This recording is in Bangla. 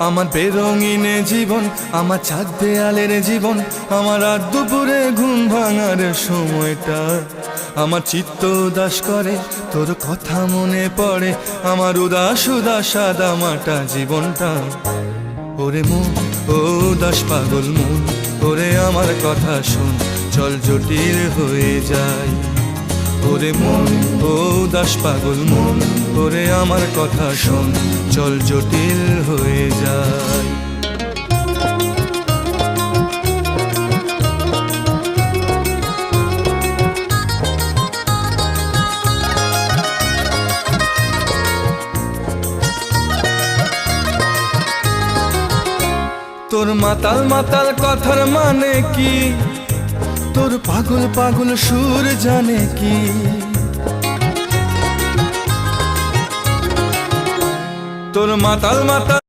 আমার বেরঙিনে জীবন, আমার ছাদ দেয়ালের জীবন, আমার রাত দুপুরে ঘুম ভাঙার সময়টা। আমার চিত্ত উদাস করে, তোর কথা মনে পড়ে, আমার উদাস উদাস সাদা মাটা জীবনটা। ওরে মন, ও উদাস পাগল মন, ওরে আমার কথা শোন, চল জটিল হয়ে যায়। ওরে মন, ও উদাস পাগল মন, ওরে আমার কথা শোন, চল জটিল হয়ে যায়। তোর মাতাল মাতাল কথার মানে কি, তোর পাগল পাগল সুর জানে কি? তোর মাতাল মাতাল